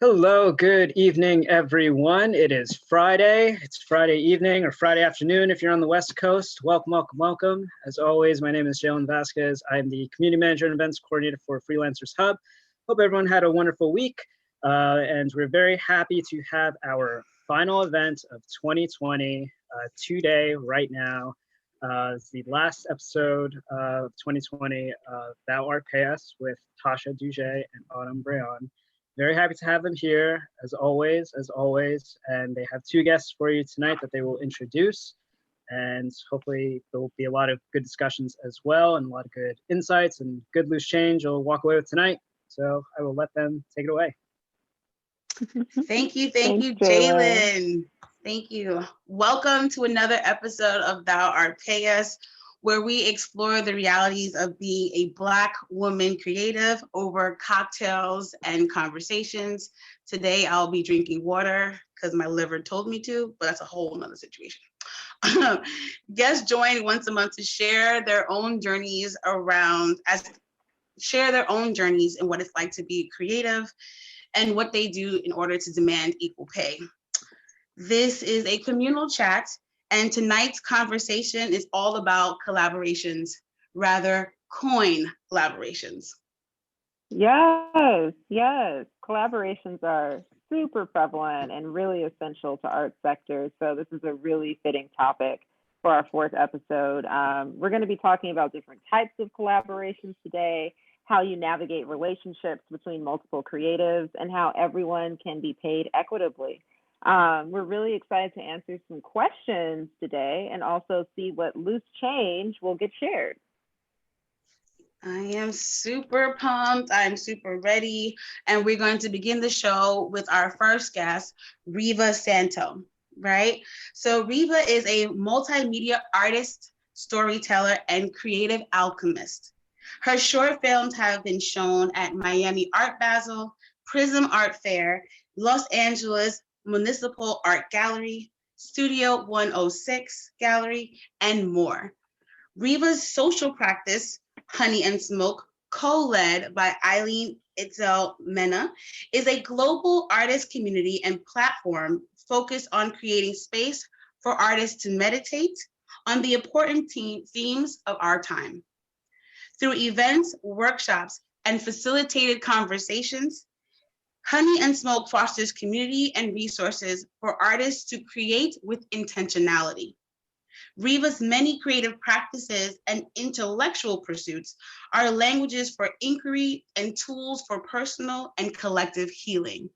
Hello, good evening, everyone. It is Friday. It's Friday evening or Friday afternoon if you're on the West Coast. Welcome, welcome, welcome. As always, my name is Jalen Vasquez. I'm the Community Manager and Events Coordinator for Freelancers Hub. Hope everyone had a wonderful week, and we're very happy to have our final event of 2020 today, right now. It's the last episode of 2020, Thou Art Pay Us with Tasha Duget and Autumn Breon. Very happy to have them here, as always, and they have two guests for you tonight that they will introduce, and hopefully there will be a lot of good discussions as well, and a lot of good insights and good loose change you'll walk away with tonight. So I will let them take it away. Thank you, Jalen. Thank you. Welcome to another episode of Thou Art Pay Us, where we explore the realities of being a Black woman creative over cocktails and conversations. Today, I'll be drinking water because my liver told me to, but that's a whole nother situation. Guests join once a month to share their own journeys in what it's like to be creative and what they do in order to demand equal pay. This is a communal chat, and tonight's conversation is all about collaborations, rather COIN-laborations. Yes. Collaborations are super prevalent and really essential to art sectors. So this is a really fitting topic for our fourth episode. We're going to be talking about different types of collaborations today, how you navigate relationships between multiple creatives, and how everyone can be paid equitably. We're really excited to answer some questions today and also see what loose change will get shared. I am super pumped. I'm super ready. And we're going to begin the show with our first guest, Reva Santo, right? So Reva is a multimedia artist, storyteller, and creative alchemist. Her short films have been shown at Miami Art Basel, Prism Art Fair, Los Angeles Municipal Art Gallery, Studio 106 Gallery, and more. Reva's social practice, Honey and Smoke, co-led by Eilen, Itzel, Mena, is a global artist community and platform focused on creating space for artists to meditate on the important themes of our time. Through events, workshops, and facilitated conversations, Honey and Smoke fosters community and resources for artists to create with intentionality. Reva's many creative practices and intellectual pursuits are languages for inquiry and tools for personal and collective healing.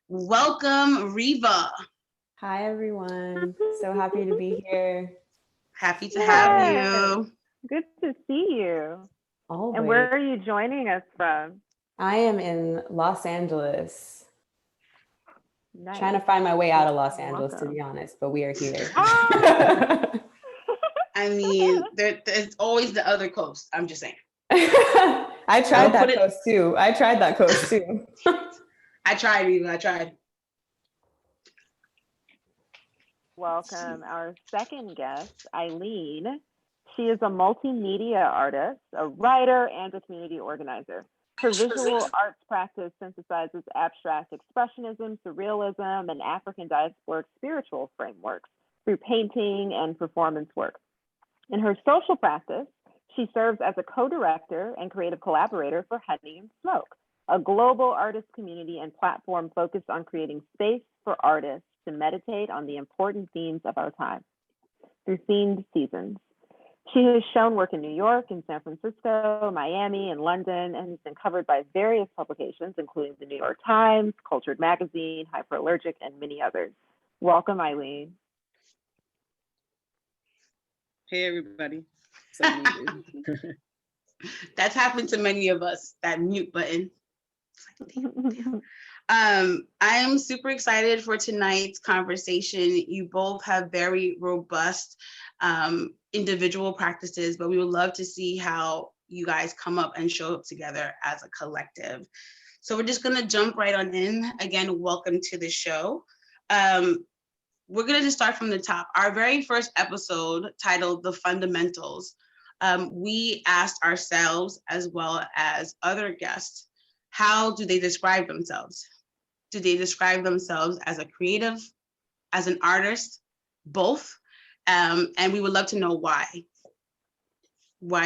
Welcome, Reva. Hi, everyone. So happy to be here. Happy to have you. Good to see you. Always. And where are you joining us from? I am in Los Angeles. Nice. Trying to find my way out of Los Angeles, to be honest, but we are here. I mean, there's always the other coast. I'm just saying. I tried that coast too. I tried, Reva. I tried. Welcome our second guest, Eilen. She is a multimedia artist, a writer, and a community organizer. Her visual arts practice synthesizes abstract expressionism, surrealism, and African diasporic spiritual frameworks through painting and performance work. In her social practice, she serves as a co-director and creative collaborator for Honey and Smoke, a global artist community and platform focused on creating space for artists to meditate on the important themes of our time through themed seasons. She has shown work in New York, in San Francisco, Miami, and London, and has been covered by various publications, including the New York Times, Cultured Magazine, Hyperallergic, and many others. Welcome, Eilen. Hey, everybody. That's happened to many of us, that mute button. I'm super excited for tonight's conversation. You both have very robust individual practices, but we would love to see how you guys come up and show up together as a collective. So we're just gonna jump right on in. Again, welcome to the show. We're gonna just start from the top. Our very first episode, titled The Fundamentals, we asked ourselves, as well as other guests, how do they describe themselves? Do they describe themselves as a creative, as an artist, both? And we would love to know why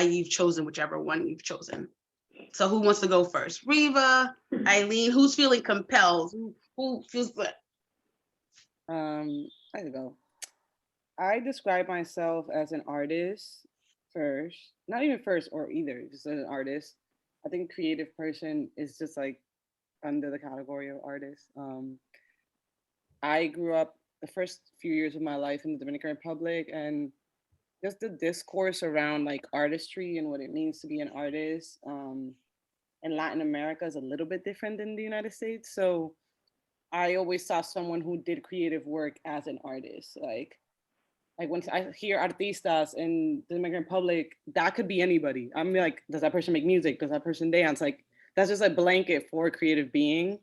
you've chosen whichever one you've chosen. So who wants to go first? Reva, Eileen, who's feeling compelled? Who feels good? I can go. I describe myself as an artist first. Not even first or either, just as an artist. I think creative person is just like under the category of artist. I grew up the first few years of my life in the Dominican Republic, and just the discourse around like artistry and what it means to be an artist in Latin America is a little bit different than the United States. So I always saw someone who did creative work as an artist. Like when I hear artistas in the Dominican Republic, that could be anybody. I'm like, does that person make music? Does that person dance? Like that's just a blanket for creative being.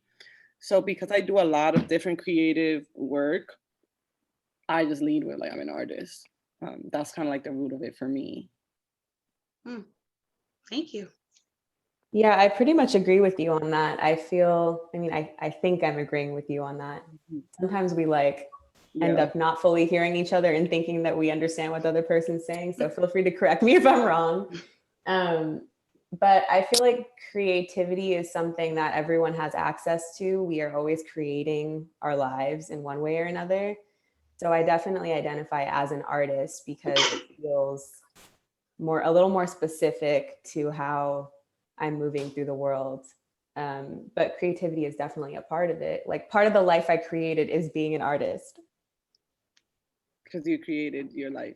So because I do a lot of different creative work, I just lead with like I'm an artist. That's kind of like the root of it for me. Thank you. Yeah, I pretty much agree with you on that. I think I'm agreeing with you on that. Sometimes we end up not fully hearing each other and thinking that we understand what the other person's saying. So feel free to correct me if I'm wrong. But I feel like creativity is something that everyone has access to. We are always creating our lives in one way or another. So I definitely identify as an artist because it feels a little more specific to how I'm moving through the world. But creativity is definitely a part of it. Like part of the life I created is being an artist. Because you created your life.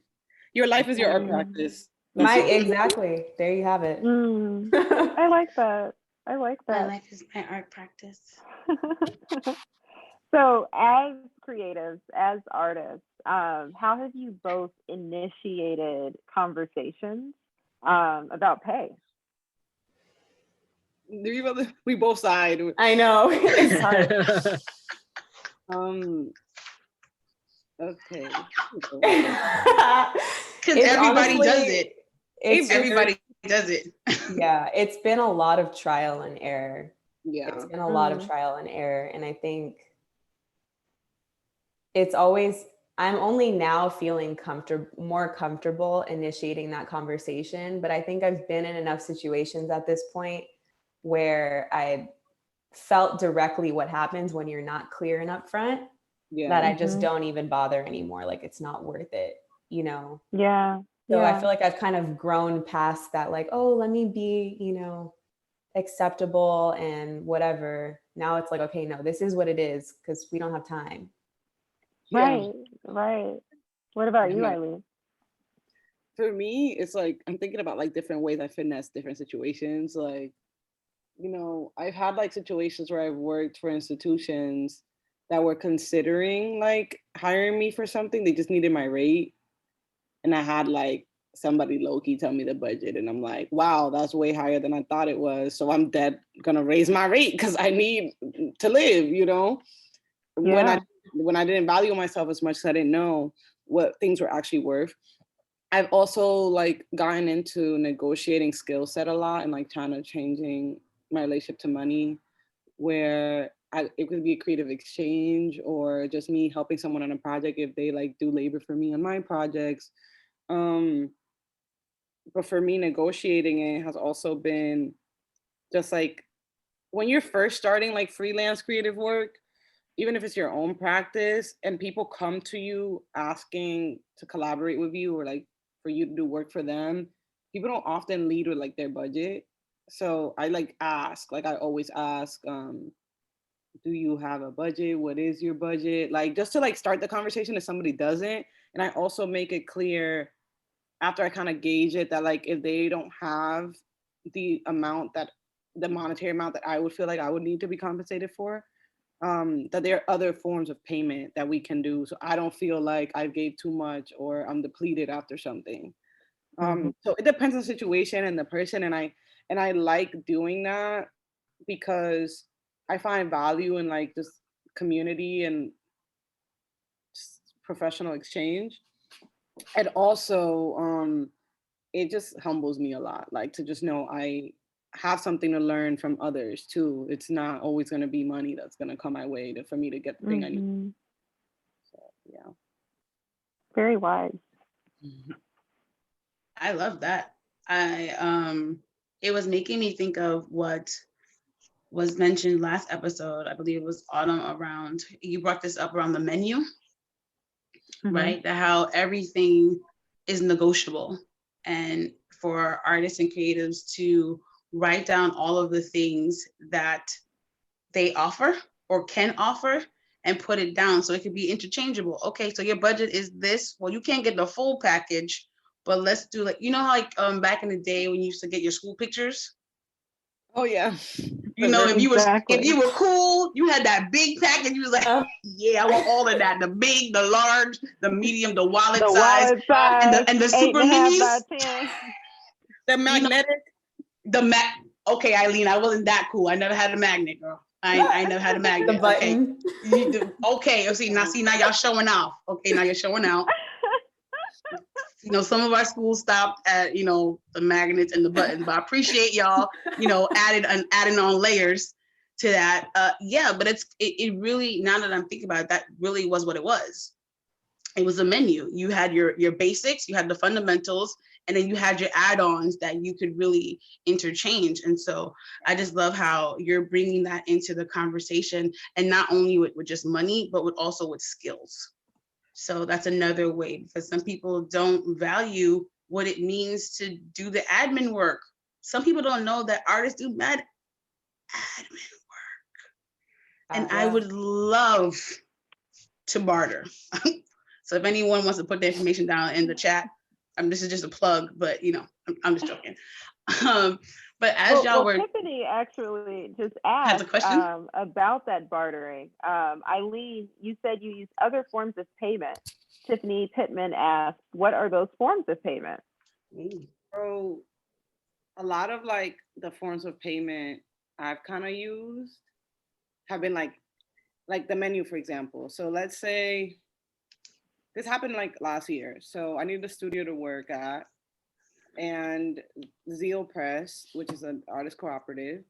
Your life is your art practice. Exactly. There you have it. I like that. I like that. My life is my art practice. So as creatives, as artists, how have you both initiated conversations about pay? We both side. I know. It's hard. Okay. Because everybody does it. Everybody does it. Yeah, it's been a lot of trial and error. Yeah. It's been a lot of trial and error. And I think I'm only now feeling more comfortable initiating that conversation. But I think I've been in enough situations at this point where I felt directly what happens when you're not clear and upfront. That I just don't even bother anymore. Like it's not worth it, you know? Yeah. So I feel like I've kind of grown past that, like, oh, let me be, acceptable and whatever. Now it's like, okay, no, this is what it is because we don't have time. Right. What about you, Eileen? For me, it's like I'm thinking about like different ways I finesse different situations. Like, I've had like situations where I've worked for institutions that were considering like hiring me for something. They just needed my rate. And I had like somebody low-key tell me the budget. And I'm like, wow, that's way higher than I thought it was. So I'm dead gonna raise my rate because I need to live, Yeah. When I didn't value myself as much because I didn't know what things were actually worth. I've also like gotten into negotiating skill set a lot and like trying to changing my relationship to money where it could be a creative exchange or just me helping someone on a project if they like do labor for me on my projects. But for me, negotiating it has also been just like when you're first starting like freelance creative work, even if it's your own practice and people come to you asking to collaborate with you or like for you to do work for them, people don't often lead with like their budget. So I like ask, like I always ask, do you have a budget? What is your budget? Like just to like start the conversation if somebody doesn't. And I also make it clear after I kind of gauge it that like if they don't have the monetary amount that I would feel like I would need to be compensated for, that there are other forms of payment that we can do. So I don't feel like I gave too much or I'm depleted after something. So it depends on the situation and the person. And I like doing that because I find value in like just community and just professional exchange. And also, it just humbles me a lot, like to just know I have something to learn from others too. It's not always going to be money that's going to come my way for me to get the thing I need. So, yeah. Very wise. I love that. It was making me think of what was mentioned last episode. I believe it was Autumn around, you brought this up around the menu, right? That how everything is negotiable. And for artists and creatives to write down all of the things that they offer or can offer and put it down so it could be interchangeable. Okay, so your budget is this. Well, you can't get the full package, but let's do like, you know, how like back in the day when you used to get your school pictures? Oh yeah. You know, if you Exactly. were cool, you had that big package. You was like, yeah, I want all of that. The big, the large, the medium, the wallet The size, wallet size, and the super 8.5 by minis. 10. The magnetic. Okay, Eileen, I wasn't that cool. I never had a magnet, girl. I never had a magnet. The button. Okay, see now y'all showing off. Okay, now you're showing out. You know, some of our schools stopped at, you know, the magnets and the buttons, but I appreciate y'all, you know, adding on layers to that. Yeah, but it really, now that I'm thinking about it, that really was what it was. It was a menu. You had your basics, you had the fundamentals, and then you had your add-ons that you could really interchange. And so I just love how you're bringing that into the conversation, and not only with just money, but also with skills. So that's another way, because some people don't value what it means to do the admin work. Some people don't know that artists do mad admin work. And I would love to barter. So if anyone wants to put the information down in the chat, this is just a plug, but you know, I'm just joking. But as y'all were, Tiffany actually just asked a question about that bartering. Eileen, you said you use other forms of payment. Tiffany Pittman asked, what are those forms of payment? So a lot of like the forms of payment I've kind of used have been like the menu, for example. So let's say this happened like last year. So I needed a studio to work at, and Zeal Press, which is an artist cooperative,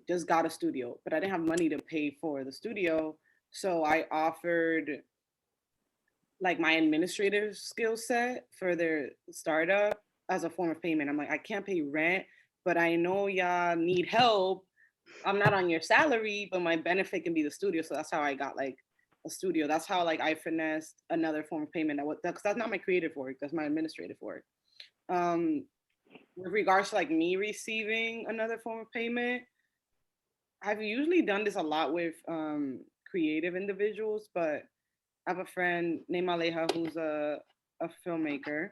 just got a studio, but I didn't have money to pay for the studio. So I offered like my administrative skill set for their startup as a form of payment. I'm like, I can't pay rent, but I know y'all need help. I'm not on your salary, but my benefit can be the studio. So that's how I got like a studio. That's how like I finessed another form of payment. Because that's not my creative work, that's my administrative work. With regards to like me receiving another form of payment, I've usually done this a lot with creative individuals, but I have a friend named Aleja who's a filmmaker,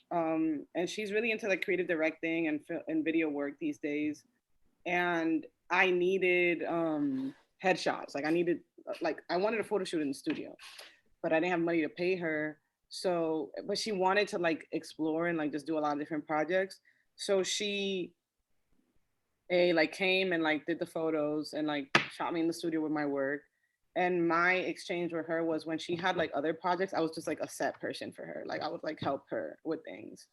and she's really into like creative directing and video work these days. And I needed headshots. Like I wanted a photo shoot in the studio, but I didn't have money to pay her. So, but she wanted to like explore and like just do a lot of different projects. So she came and like did the photos and like shot me in the studio with my work. And my exchange with her was when she had like other projects, I was just like a set person for her. Like I would like help her with things.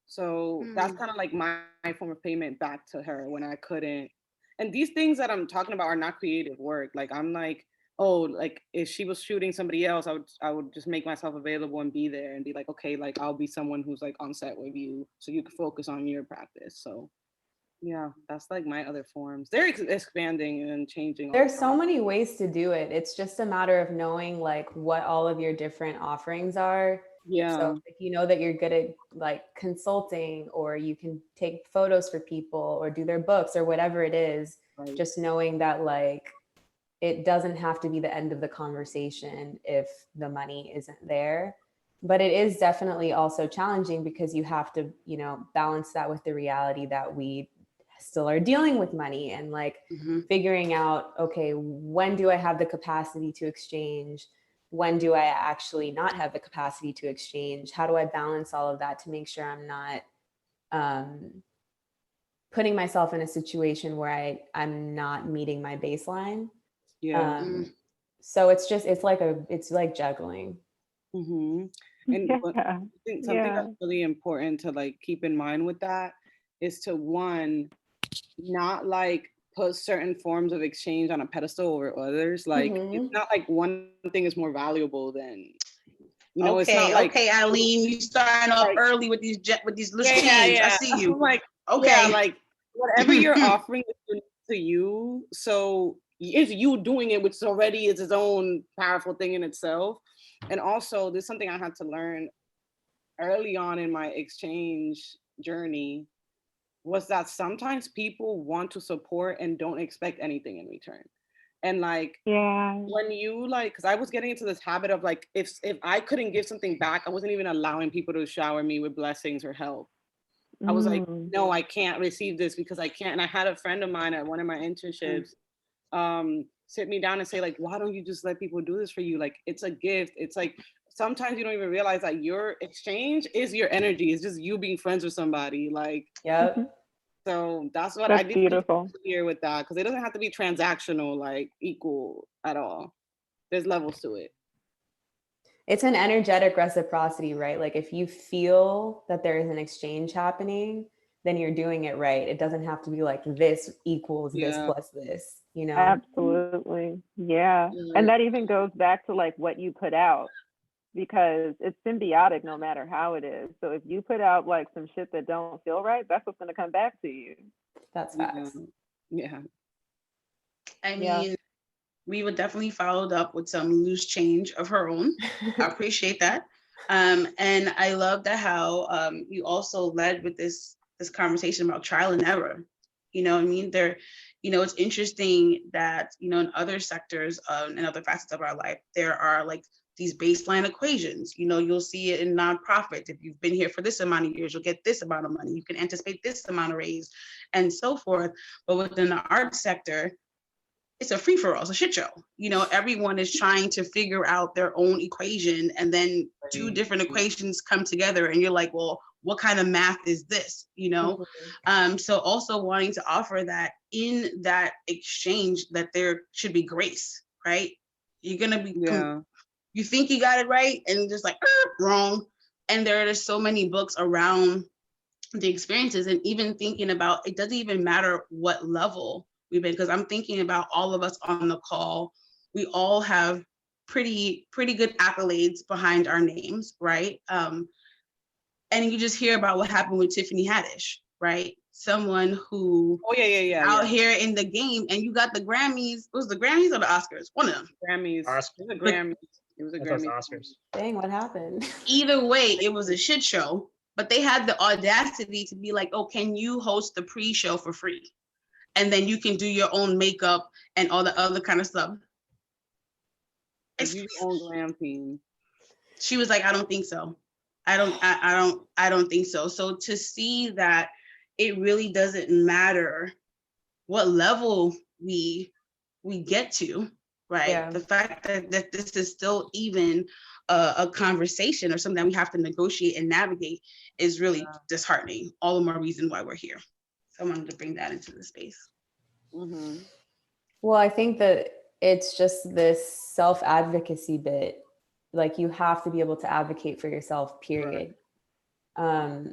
So that's kind of like my form of payment back to her when I couldn't. And these things that I'm talking about are not creative work. Like I'm like, oh, like if she was shooting somebody else, I would just make myself available and be there and be like, okay, like I'll be someone who's like on set with you so you can focus on your practice. So yeah, that's like my other forms. They're expanding and changing. There's so many ways to do it. It's just a matter of knowing like what all of your different offerings are. Yeah. So if you know that you're good at like consulting, or you can take photos for people or do their books or whatever it is, Right. Just knowing that like it doesn't have to be the end of the conversation if the money isn't there. But it is definitely also challenging because you have to, you know, balance that with the reality that we still are dealing with money and like figuring out, okay, when do I have the capacity to exchange? When do I actually not have the capacity to exchange? How do I balance all of that to make sure I'm not putting myself in a situation where I'm not meeting my baseline? Yeah. So it's like juggling. And I think something that's really important to like keep in mind with that is to, one, not like put certain forms of exchange on a pedestal over others. Like it's not like one thing is more valuable than, you know, it's not like, okay, Eilen, you starting off early with these loose change. I see you. I'm like, okay, like whatever you're offering is unique to you. So it's you doing it, which already is its own powerful thing in itself. And also, there's something I had to learn early on in my exchange journey, was that sometimes people want to support and don't expect anything in return. And like, when you like, because I was getting into this habit of like, if I couldn't give something back, I wasn't even allowing people to shower me with blessings or help. I was like, no, I can't receive this because I can't. And I had a friend of mine at one of my internships sit me down and say like, why don't you just let people do this for you? Like, it's a gift. It's like, sometimes you don't even realize that your exchange is your energy. It's just you being friends with somebody. Like, so that's what I did here with that, because it doesn't have to be transactional, like equal at all. There's levels to it. It's an energetic reciprocity, right? Like if you feel that there is an exchange happening, then you're doing it right. It doesn't have to be like this equals this plus this, you know? Absolutely. Yeah. And that even goes back to like what you put out, because it's symbiotic no matter how it is. So if you put out like some shit that don't feel right, that's what's going to come back to you. That's facts. Yeah. I mean, we would definitely followed up with some loose change of her own. I appreciate that. And I love that how you also led with this conversation about trial and error. You know what I mean? It's interesting that, in other sectors and other facets of our life, there are like these baseline equations. You'll see it in nonprofits. If you've been here for this amount of years, you'll get this amount of money. You can anticipate this amount of raise and so forth. But within the arts sector, it's a free-for-all, it's a shit show. Everyone is trying to figure out their own equation, and then two different equations come together and you're like, well, what kind of math is this? So also wanting to offer that in that exchange, that there should be grace, right? You're gonna be, you think you got it right, and just like, wrong. And there are just so many books around the experiences, and even thinking about, it doesn't even matter what level we've been, because I'm thinking about all of us on the call. We all have pretty good accolades behind our names, right? And you just hear about what happened with Tiffany Haddish, right? Someone who out here in the game, and you got the Grammys. It was the Grammys or the Oscars? One of them. Grammys. It was a Grammy. Oscars. Dang, what happened? Either way, it was a shit show. But they had the audacity to be like, oh, can you host the pre-show for free? And then you can do your own makeup and all the other kind of stuff. You own glam team. She was like, I don't think so. I don't think so. So to see that it really doesn't matter what level we get to, right? Yeah. The fact that this is still even a conversation or something that we have to negotiate and navigate is really disheartening. All the more reason why we're here. So I wanted to bring that into the space. Mm-hmm. Well, I think that it's just this self-advocacy bit. Like you have to be able to advocate for yourself, period. Right.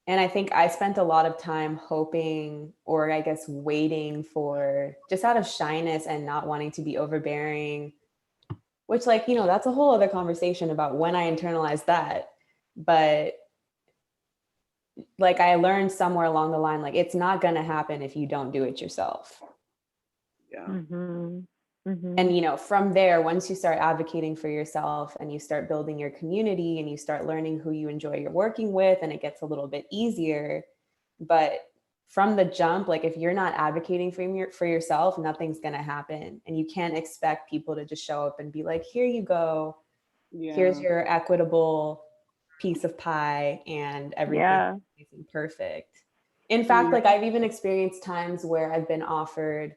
And I think I spent a lot of time hoping, or I guess waiting for, just out of shyness and not wanting to be overbearing, which like, that's a whole other conversation about when I internalized that. But like I learned somewhere along the line, like it's not going to happen if you don't do it yourself. Yeah. Mm-hmm. Mm-hmm. And, from there, once you start advocating for yourself and you start building your community and you start learning who you enjoy your working with, and it gets a little bit easier. But from the jump, like if you're not advocating for yourself, nothing's going to happen. And you can't expect people to just show up and be like, here you go. Yeah. Here's your equitable piece of pie and everything is perfect. In fact, like I've even experienced times where I've been offered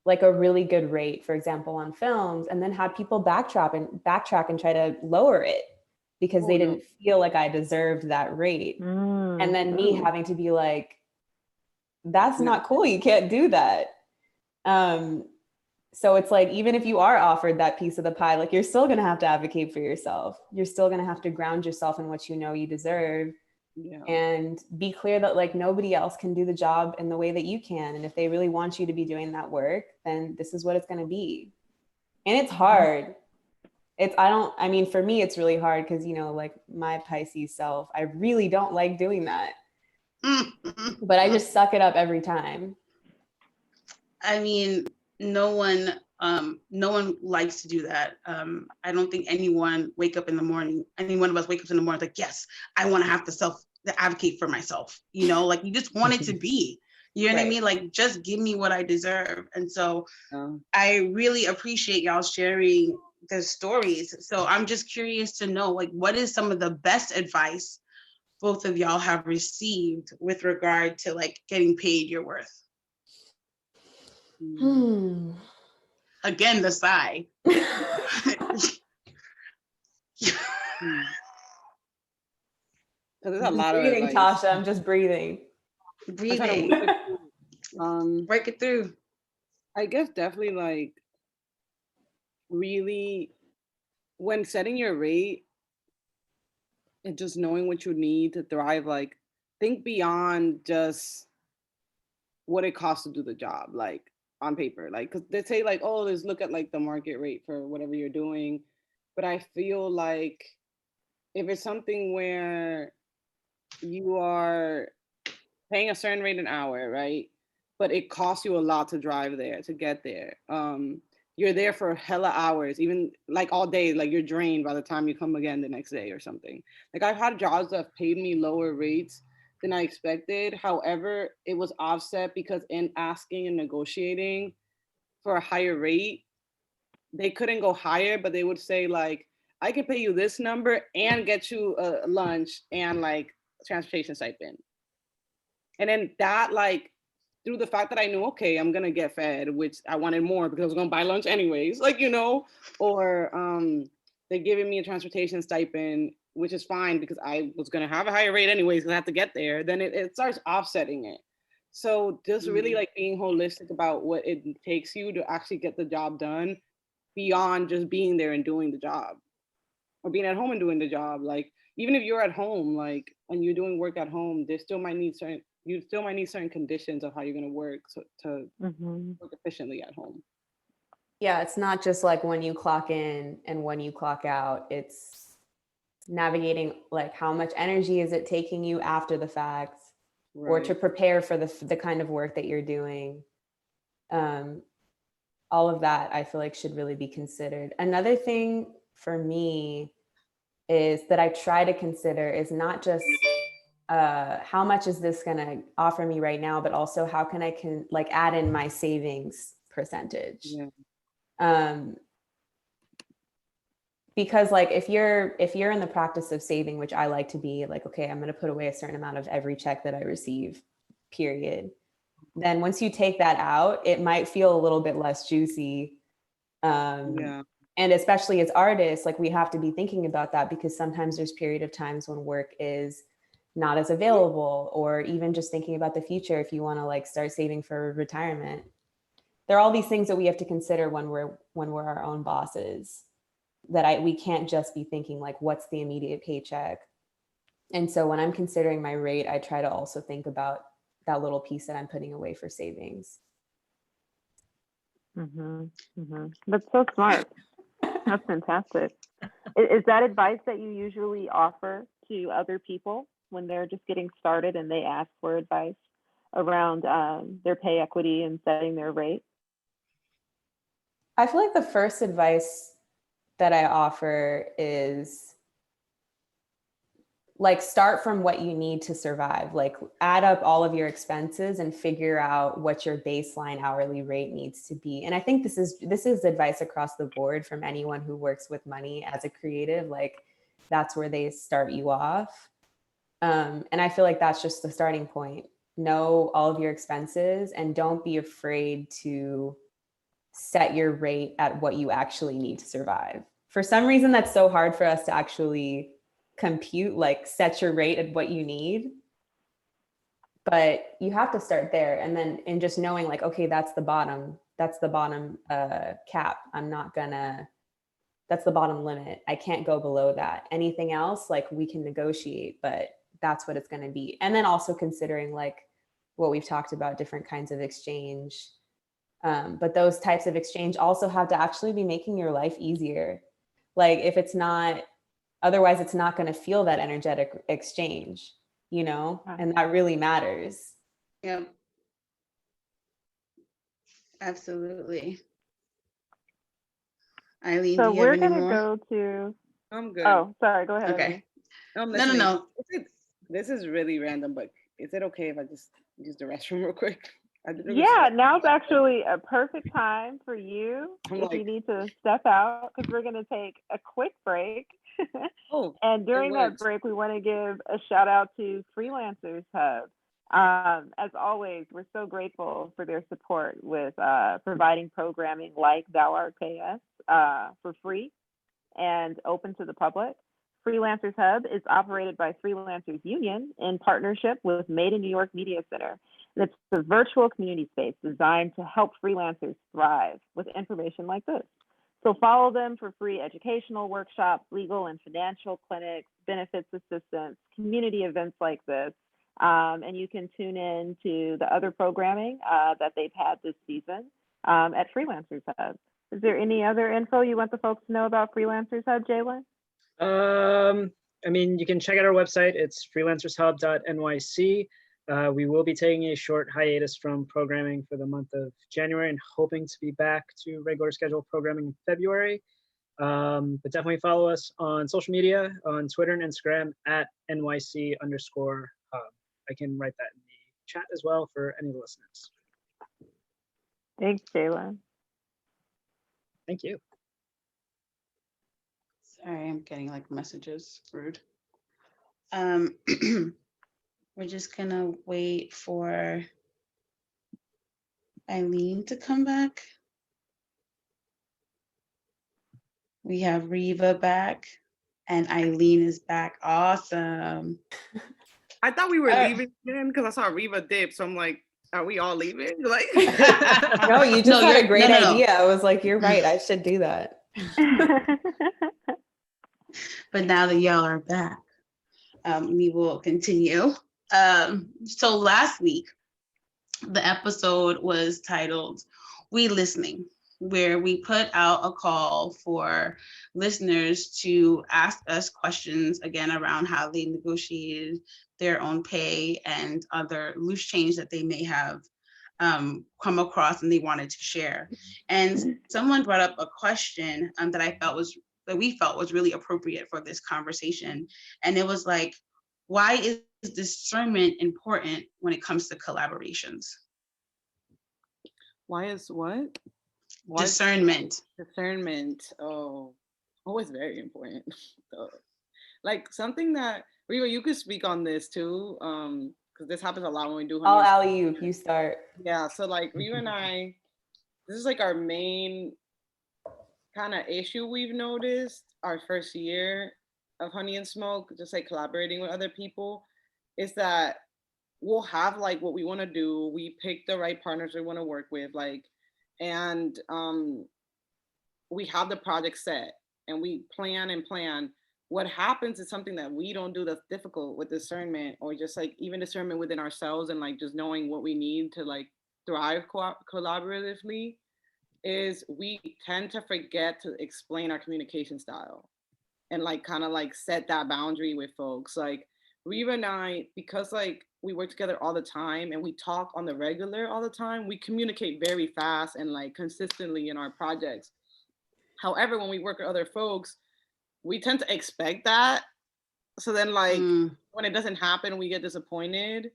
like a really good rate, for example, on films, and then had people backtrack and try to lower it because they didn't feel like I deserved that rate. And then me having to be like, that's not cool. You can't do that. So it's like, even if you are offered that piece of the pie, like you're still going to have to advocate for yourself. You're still going to have to ground yourself in what you know you deserve. Yeah. and be clear that like nobody else can do the job in the way that you can. And if they really want you to be doing that work, then this is what it's going to be. And it's hard. I mean, for me, it's really hard because, you know, like my Pisces self, I really don't like doing that, but I just suck it up every time. I mean, no one likes to do that. I don't think any one of us wake up in the morning like, yes, I want to have to advocate for myself, you know, like you just want it to be, you know what I mean? Like, just give me what I deserve. And so I really appreciate y'all sharing the stories. So I'm just curious to know, like, what is some of the best advice both of y'all have received with regard to like getting paid your worth? Again, the sigh. There's a lot breathing, of advice. Tasha. I'm just breathing. Breathing. Break it through. I guess definitely like really when setting your rate and just knowing what you need to thrive, like think beyond just what it costs to do the job, like on paper, like because they say like, oh, let's look at like the market rate for whatever you're doing. But I feel like if it's something where you are paying a certain rate an hour, right? But it costs you a lot to drive there, to get there. You're there for hella hours, even like all day, like you're drained by the time you come again the next day or something. Like I've had jobs that have paid me lower rates than I expected. However, it was offset because in asking and negotiating for a higher rate, they couldn't go higher, but they would say like, I can pay you this number and get you a lunch and like transportation stipend. And then that like, through the fact that I knew, okay, I'm gonna get fed, which I wanted more because I was gonna buy lunch anyways, like, you know, or they're giving me a transportation stipend, which is fine because I was gonna have a higher rate anyways because I have to get there, then it starts offsetting it. So just really like being holistic about what it takes you to actually get the job done beyond just being there and doing the job or being at home and doing the job. Like, even if you're at home, like, and you're doing work at home, you still might need certain conditions of how you're going to work to work efficiently at home. Yeah, it's not just like when you clock in and when you clock out. It's navigating like how much energy is it taking you after the fact, or to prepare for the kind of work that you're doing. All of that I feel like should really be considered. Another thing for me is that I try to consider is not just how much is this going to offer me right now, but also how can I like add in my savings percentage. Because like if you're in the practice of saving, which I like to be, like, okay, I'm going to put away a certain amount of every check that I receive, period. Then once you take that out, it might feel a little bit less juicy. And especially as artists, like we have to be thinking about that because sometimes there's period of times when work is not as available, or even just thinking about the future if you want to like start saving for retirement. There are all these things that we have to consider when we're our own bosses, that we can't just be thinking like, what's the immediate paycheck? And so when I'm considering my rate, I try to also think about that little piece that I'm putting away for savings. That's so smart. That's fantastic. Is that advice that you usually offer to other people when they're just getting started and they ask for advice around their pay equity and setting their rate? I feel like the first advice that I offer is like, start from what you need to survive. Like, add up all of your expenses and figure out what your baseline hourly rate needs to be. And I think this is advice across the board from anyone who works with money as a creative. Like, that's where they start you off. And I feel like that's just the starting point. Know all of your expenses and don't be afraid to set your rate at what you actually need to survive. For some reason, that's so hard for us to actually compute, like set your rate at what you need. But you have to start there. And then in just knowing like, okay, that's the bottom cap. That's the bottom limit. I can't go below that. Anything else, like we can negotiate, but that's what it's going to be. And then also considering like what we've talked about, different kinds of exchange. But those types of exchange also have to actually be making your life easier. Like if it's not, otherwise it's not going to feel that energetic exchange, you know, and that really matters. Yep. Absolutely. Eileen, So do you have we're any gonna more? go to. I'm good. Oh, sorry. Go ahead. Okay. I'm No, listening. no. This is really random, but is it okay if I just use the restroom real quick? Yeah, now's actually a perfect time for you if you need to step out, because we're going to take a quick break. And during that break, we want to give a shout out to Freelancers Hub. As always, we're so grateful for their support with providing programming like Thou Art Pay Us for free and open to the public. Freelancers Hub is operated by Freelancers Union in partnership with Made in New York Media Center. And it's a virtual community space designed to help freelancers thrive with information like this. So follow them for free educational workshops, legal and financial clinics, benefits assistance, community events like this. And you can tune in to the other programming that they've had this season at Freelancers Hub. Is there any other info you want the folks to know about Freelancers Hub, Jalen? I mean, you can check out our website. It's freelancershub.nyc. We will be taking a short hiatus from programming for the month of January and hoping to be back to regular scheduled programming in February. But definitely follow us on social media, on Twitter and Instagram at NYC_hub. I can write that in the chat as well for any listeners. Thanks, Jalen. Thank you. Sorry, I'm getting like messages. Rude. We're just gonna wait for Eileen to come back. We have Reva back and Eileen is back. Awesome. I thought we were leaving again because I saw Reva dip. So I'm like, are we all leaving? Like, no, you just had a great idea. I was like, you're right. I should do that. But now that y'all are back, we will continue. So last week, the episode was titled We Listening, where we put out a call for listeners to ask us questions again around how they negotiated their own pay and other loose change that they may have come across and they wanted to share. And someone brought up a question that we felt was really appropriate for this conversation. And it was like, why is discernment important when it comes to collaborations? Why is what? Discernment. Discernment. Oh, it's very important. Like something that, Reva, you could speak on this too, because this happens a lot when we do. I'll alley you start. Yeah, so like Reva and I, this is like our main kind of issue we've noticed our first year of Honey and Smoke, just like collaborating with other people, is that we'll have like what we want to do. We pick the right partners we want to work with, like, and we have the project set and we plan and plan. What happens is something that we don't do that's difficult with discernment, or just like even discernment within ourselves and like just knowing what we need to like thrive collaboratively, is we tend to forget to explain our communication style and like kind of like set that boundary with folks. Like Reva and I, because like we work together all the time and we talk on the regular all the time, we communicate very fast and like consistently in our projects. However, when we work with other folks, we tend to expect that. So then like when it doesn't happen, we get disappointed.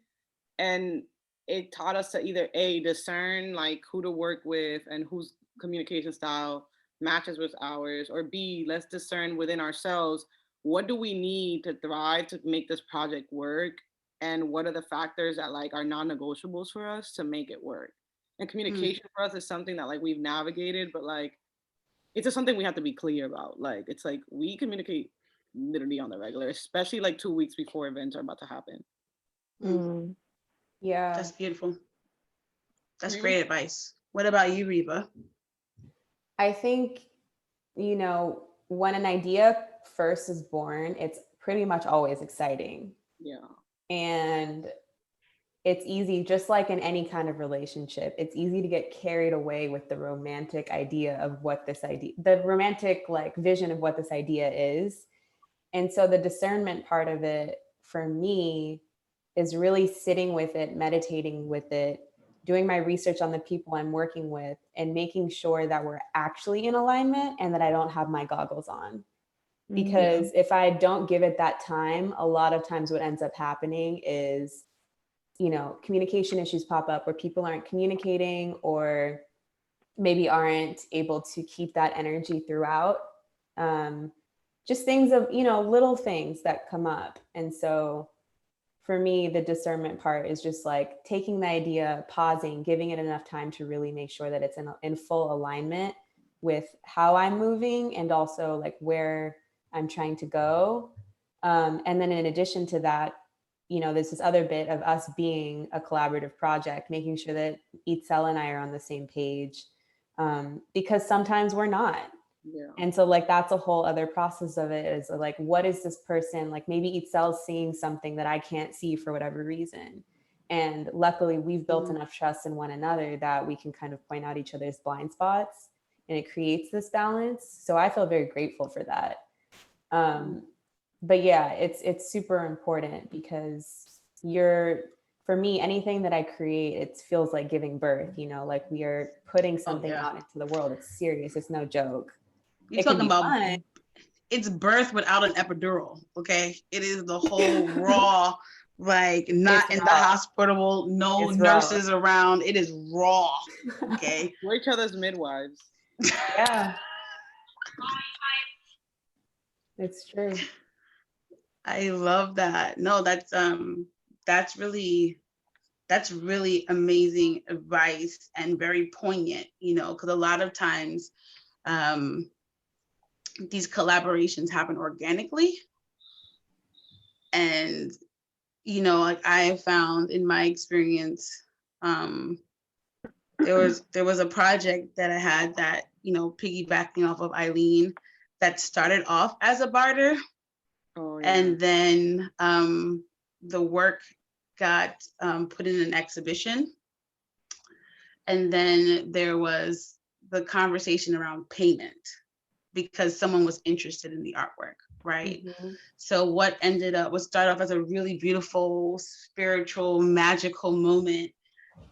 And it taught us to either A, discern like who to work with and whose communication style matches with ours, or B, let's discern within ourselves, what do we need to thrive to make this project work, and what are the factors that like are non-negotiables for us to make it work. And communication for us is something that like we've navigated, but like it's just something we have to be clear about. Like it's like we communicate literally on the regular, especially like 2 weeks before events are about to happen. Yeah, that's beautiful. That's great advice. What about you, Reva? I think, you know, when an idea first is born, it's pretty much always exciting. Yeah. And it's easy, just like in any kind of relationship, it's easy to get carried away with the romantic idea of what this idea, the romantic like vision of what this idea is. And so the discernment part of it for me is really sitting with it, meditating with it, doing my research on the people I'm working with, and making sure that we're actually in alignment and that I don't have my goggles on. Because if I don't give it that time, a lot of times what ends up happening is, communication issues pop up where people aren't communicating or maybe aren't able to keep that energy throughout. Just things of, little things that come up. And so for me, the discernment part is just like taking the idea, pausing, giving it enough time to really make sure that it's in full alignment with how I'm moving and also like where I'm trying to go. And then in addition to that, there's this other bit of us being a collaborative project, making sure that Itzel and I are on the same page, because sometimes we're not. Yeah. And so like, that's a whole other process of it is like, what is this person? Like maybe Itzel's seeing something that I can't see for whatever reason. And luckily we've built enough trust in one another that we can kind of point out each other's blind spots, and it creates this balance. So I feel very grateful for that. But yeah, it's super important because for me, anything that I create, it feels like giving birth, like we are putting something out into the world. It's serious. It's no joke. You're talking about fun. It's birth without an epidural. Okay. It is the whole raw, like not it's in raw. The hospital, no it's nurses raw. Around. It is raw. Okay. We're each other's midwives. Yeah. It's true. I love that. No, that's really amazing advice and very poignant, because a lot of times these collaborations happen organically. And, like I have found in my experience, there was a project that I had that, piggybacking off of Eilen, that started off as a barter. Oh, yeah. And then the work got put in an exhibition. And then there was the conversation around payment because someone was interested in the artwork, right? Mm-hmm. So what started off as a really beautiful, spiritual, magical moment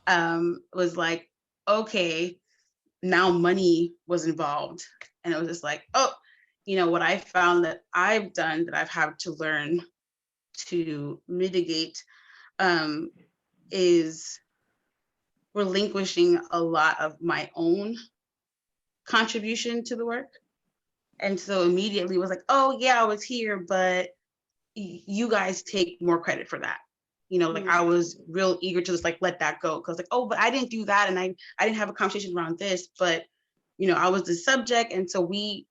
was like, okay, now money was involved. And it was just like, oh, what I found that I've done that I've had to learn to mitigate is relinquishing a lot of my own contribution to the work. And so immediately was like, oh yeah, I was here, but you guys take more credit for that. Like I was real eager to just like let that go. Cause like, oh, but I didn't do that. And I didn't have a conversation around this, but I was the subject. And so we,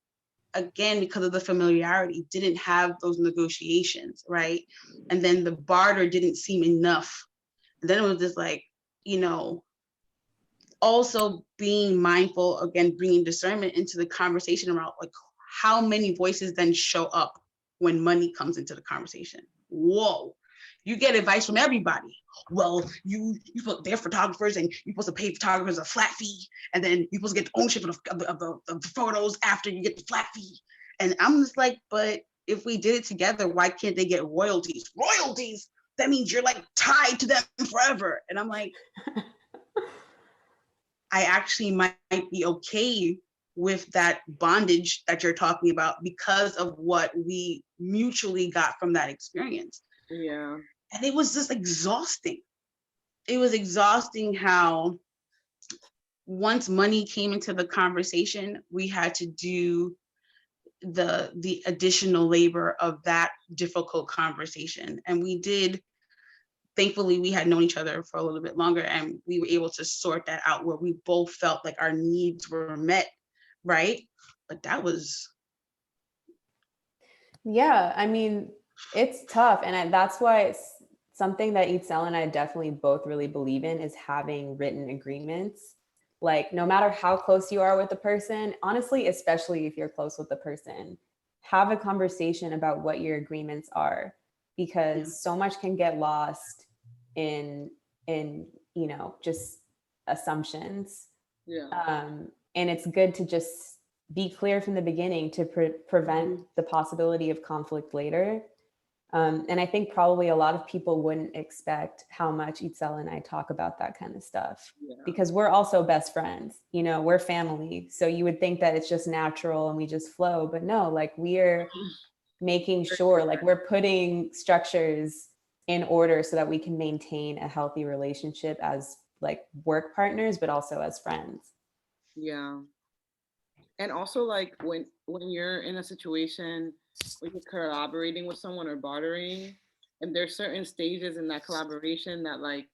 again, because of the familiarity, didn't have those negotiations, right? And then the barter didn't seem enough. And then it was just like, also being mindful, again, bringing discernment into the conversation around like how many voices then show up when money comes into the conversation. Whoa, you get advice from everybody. Well, they're photographers and you're supposed to pay photographers a flat fee. And then you're supposed to get the ownership of the photos after you get the flat fee. And I'm just like, but if we did it together, why can't they get royalties? Royalties? That means you're like tied to them forever. And I'm like, I actually might be okay with that bondage that you're talking about because of what we mutually got from that experience. Yeah. And it was just exhausting. It was exhausting how once money came into the conversation, we had to do the additional labor of that difficult conversation. And we did. Thankfully, we had known each other for a little bit longer and we were able to sort that out where we both felt like our needs were met, right? But that was... Yeah, I mean, it's tough. And that's why it's something that Itzel and I definitely both really believe in is having written agreements. Like no matter how close you are with the person, honestly, especially if you're close with the person, have a conversation about what your agreements are. because so much can get lost in just assumptions. And it's good to just be clear from the beginning to prevent the possibility of conflict later. And I think probably a lot of people wouldn't expect how much Itzel and I talk about that kind of stuff, because we're also best friends, we're family. So you would think that it's just natural and we just flow, but no, like we're making sure, like we're putting structures in order so that we can maintain a healthy relationship as like work partners, but also as friends. Yeah. And also like when you're in a situation where you're collaborating with someone or bartering, and there's certain stages in that collaboration that like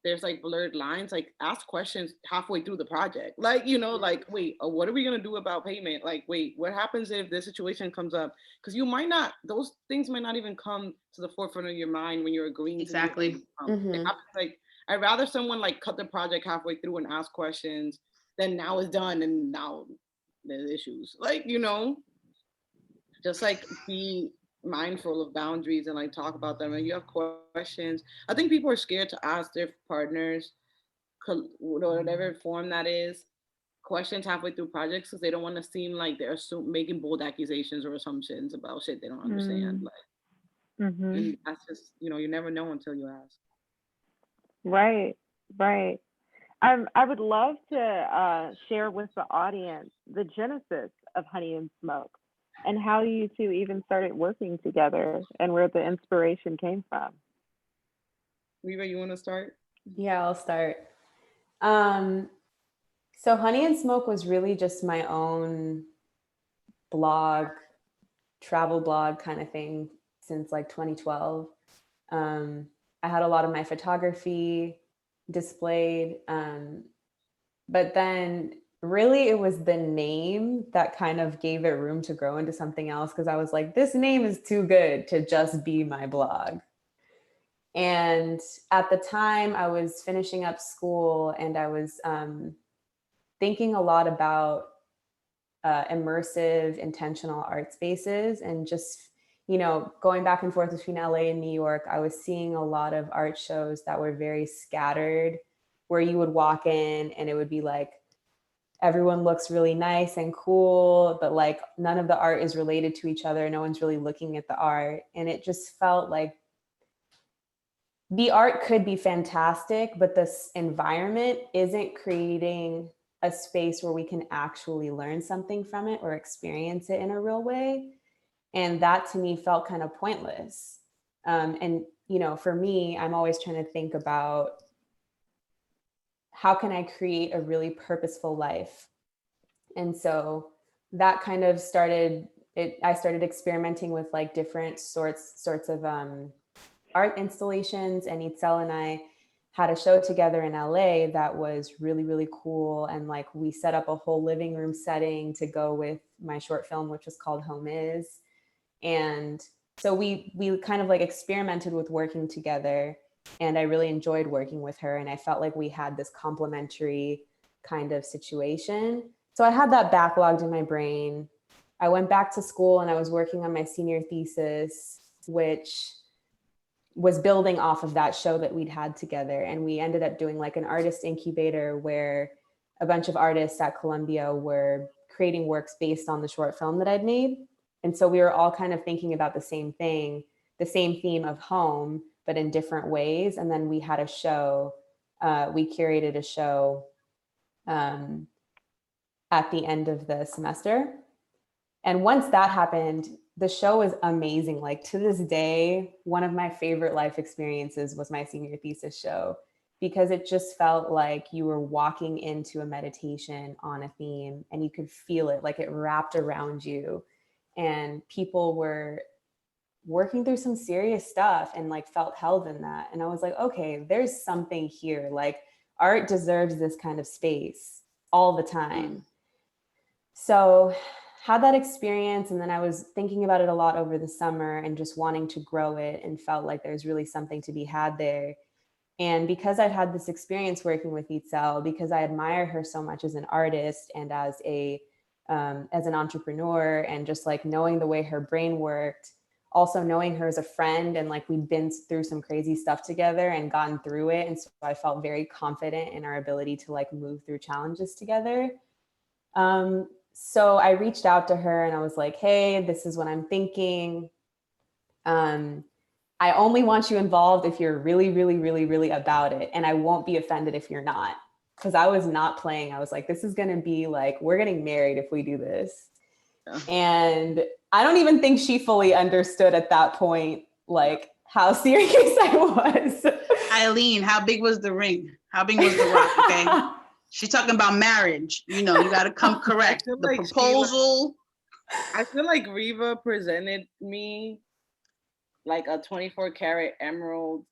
there's like blurred lines, like ask questions halfway through the project. Like, like, wait, what are we gonna do about payment? Like, wait, what happens if this situation comes up? Because you might not, those things might not even come to the forefront of your mind when you're agreeing. Exactly. It happens, like, I'd rather someone like cut the project halfway through and ask questions than now it's done and now there's issues. Like, just like be mindful of boundaries and like talk about them. And you have questions, I think people are scared to ask their partners, whatever form that is, questions halfway through projects because they don't want to seem like they're making bold accusations or assumptions about shit they don't understand. Like, and that's just, you never know until you ask. Right. I would love to share with the audience the genesis of Honey and Smoke and how you two even started working together and where the inspiration came from. Reva, you want to start? Yeah, I'll start. So Honey and Smoke was really just my own blog, travel blog kind of thing since like 2012. I had a lot of my photography displayed, but then really it was the name that kind of gave it room to grow into something else, because I was like, this name is too good to just be my blog. And at the time I was finishing up school and I was thinking a lot about immersive, intentional art spaces, and just, going back and forth between LA and New York, I was seeing a lot of art shows that were very scattered, where you would walk in and it would be like, everyone looks really nice and cool, but like none of the art is related to each other. No one's really looking at the art. And it just felt like the art could be fantastic, but this environment isn't creating a space where we can actually learn something from it or experience it in a real way. And that to me felt kind of pointless. And, for me, I'm always trying to think about how can I create a really purposeful life? And so that kind of started it. I started experimenting with like different sorts of art installations, and Itzel and I had a show together in LA that was really, really cool. And like we set up a whole living room setting to go with my short film, which was called Home Is. And so we kind of like experimented with working together, and I really enjoyed working with her. And I felt like we had this complementary kind of situation. So I had that backlogged in my brain. I went back to school and I was working on my senior thesis, which was building off of that show that we'd had together. And we ended up doing like an artist incubator where a bunch of artists at Columbia were creating works based on the short film that I'd made. And so we were all kind of thinking about the same thing, the same theme of home, but in different ways. And then we had a show, we curated a show at the end of the semester. And once that happened, the show was amazing. Like to this day, one of my favorite life experiences was my senior thesis show, because it just felt like you were walking into a meditation on a theme and you could feel it, like it wrapped around you. And people were working through some serious stuff and like felt held in that. And I was like, okay, there's something here. Like art deserves this kind of space all the time. So had that experience, and then I was thinking about it a lot over the summer and just wanting to grow it, and felt like there's really something to be had there. And because I've had this experience working with Itzel, because I admire her so much as an artist and as an entrepreneur, and just like knowing the way her brain worked, also knowing her as a friend, and like we'd been through some crazy stuff together and gotten through it. And so I felt very confident in our ability to like move through challenges together. So I reached out to her and I was like, hey, this is what I'm thinking. I only want you involved if you're really, really, really, really about it. And I won't be offended if you're not. Because I was not playing. I was like, this is going to be like, we're getting married if we do this. Yeah. And I don't even think she fully understood at that point, like how serious I was. Eileen, how big was the ring? How big was the rock? Okay. She's talking about marriage. You know, you got to come correct. The like proposal. I feel like Reva presented me like a 24 karat emerald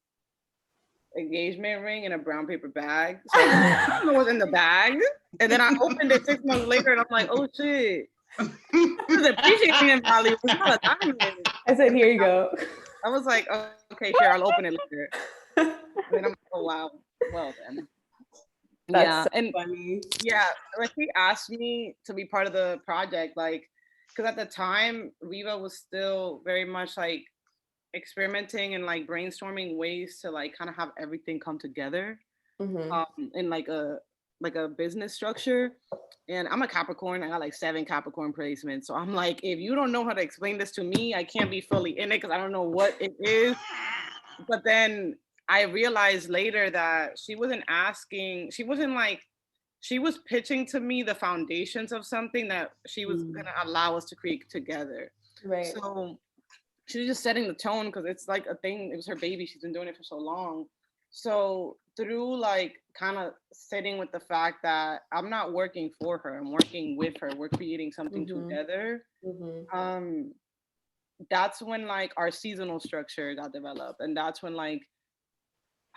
engagement ring in a brown paper bag. So I don't know what's in the bag. And then I opened it 6 months later and I'm like, oh shit. I was appreciating it, value. It's not a diamond. I said, here you go. I was like, oh, okay, sure, I'll open it later. And then I'm like, oh wow, well then. That's so and funny. Yeah, when she asked me to be part of the project, like, because at the time, Reva was still very much like experimenting and like brainstorming ways to like kind of have everything come together in like a business structure. And I'm a Capricorn. I got like 7 Capricorn placements. So I'm like, if you don't know how to explain this to me, I can't be fully in it because I don't know what it is. But then I realized later that she was pitching to me the foundations of something that she was gonna allow us to create together. Right. So she was just setting the tone because it's like a thing. It was her baby. She's been doing it for so long. So through like kind of sitting with the fact that I'm not working for her, I'm working with her. We're creating something together. That's when like our seasonal structure got developed, and that's when like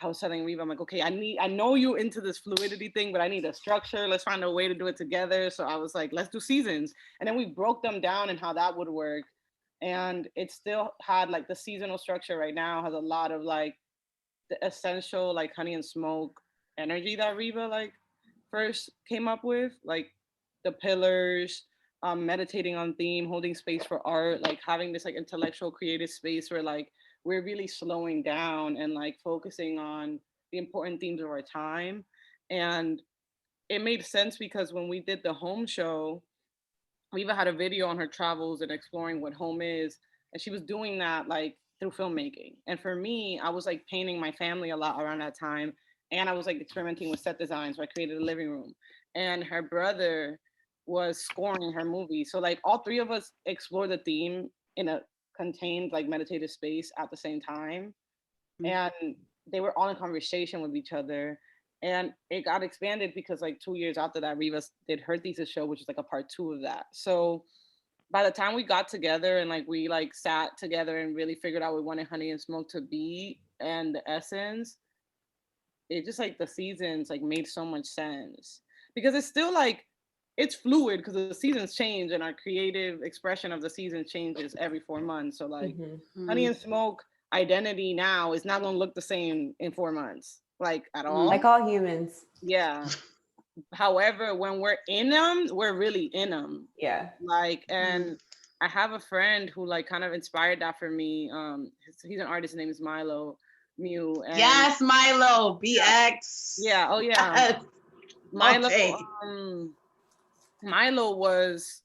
I was telling Reva, I'm like, okay, I know you into this fluidity thing, but I need a structure. Let's find a way to do it together. So I was like, let's do seasons. And then we broke them down and how that would work. And it still had like the seasonal structure right now has a lot of like the essential like honey and smoke energy that Reva like first came up with, like the pillars, meditating on theme, holding space for art, like having this like intellectual creative space where like we're really slowing down and like focusing on the important themes of our time. And it made sense because when we did the home show, we even had a video on her travels and exploring what home is. And she was doing that like through filmmaking. And for me, I was like painting my family a lot around that time. And I was like experimenting with set design. So I created a living room. And her brother was scoring her movie. So like all 3 of us explored the theme in a contained like meditative space at the same time. And they were all in conversation with each other. And it got expanded because like 2 years after that, Reva did her thesis show, which is like a part 2 of that. So by the time we got together and like we like sat together and really figured out what we wanted Honey and Smoke to be and the essence, it just like the seasons like made so much sense because it's still like it's fluid because the seasons change and our creative expression of the season changes every 4 months. So like Honey and Smoke identity now is not going to look the same in 4 months, like at all. Like all humans. Yeah. However, when we're in them, we're really in them. Yeah. Like, and I have a friend who like kind of inspired that for me. He's an artist. His name is Milo Mew. And yes, Milo, BX. Yeah. Oh yeah. Milo. Okay. Milo was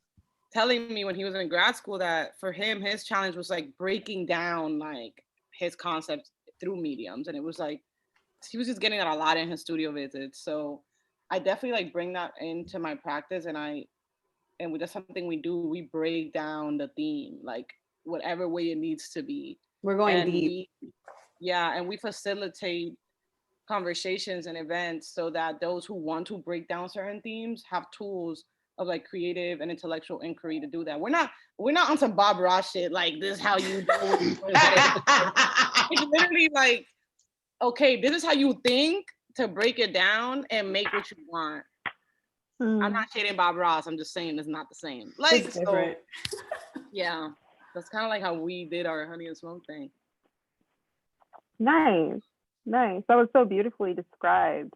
telling me when he was in grad school that for him, his challenge was like breaking down like his concepts through mediums. And it was like, he was just getting that a lot in his studio visits. So I definitely like bring that into my practice. And that's something we do. We break down the theme, like whatever way it needs to be. We're going deep. And we facilitate conversations and events so that those who want to break down certain themes have tools of like creative and intellectual inquiry to do that. We're not on some Bob Ross shit like this is how you do it. It's literally like, okay, this is how you think to break it down and make what you want. I'm not shading Bob Ross. I'm just saying it's not the same. Like, it's different. So, yeah, that's kind of like how we did our Honey and Smoke thing. Nice. That was so beautifully described.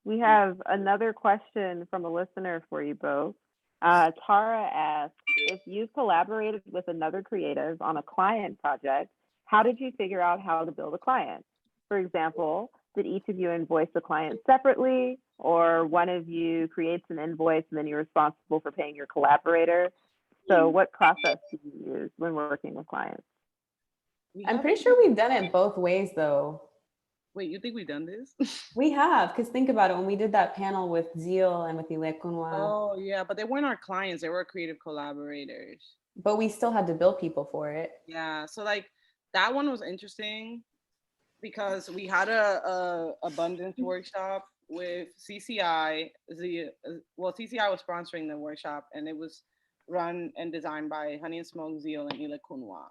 We have another question from a listener for you both. Tara asks, if you collaborated with another creative on a client project, how did you figure out how to build a client? For example, did each of you invoice the client separately, or one of you creates an invoice and then you're responsible for paying your collaborator? So what process do you use when working with clients? I'm pretty sure we've done it both ways though. Wait, you think we've done this? We have, because think about it, when we did that panel with Zeal and with Eilen, Oh yeah, but they weren't our clients, they were creative collaborators. but we still had to bill people for it. Yeah, so like that one was interesting because we had a abundance workshop with CCI. CCI was sponsoring the workshop, and it was run and designed by Honey and Smoke, Zeal, and Ile Kunwa.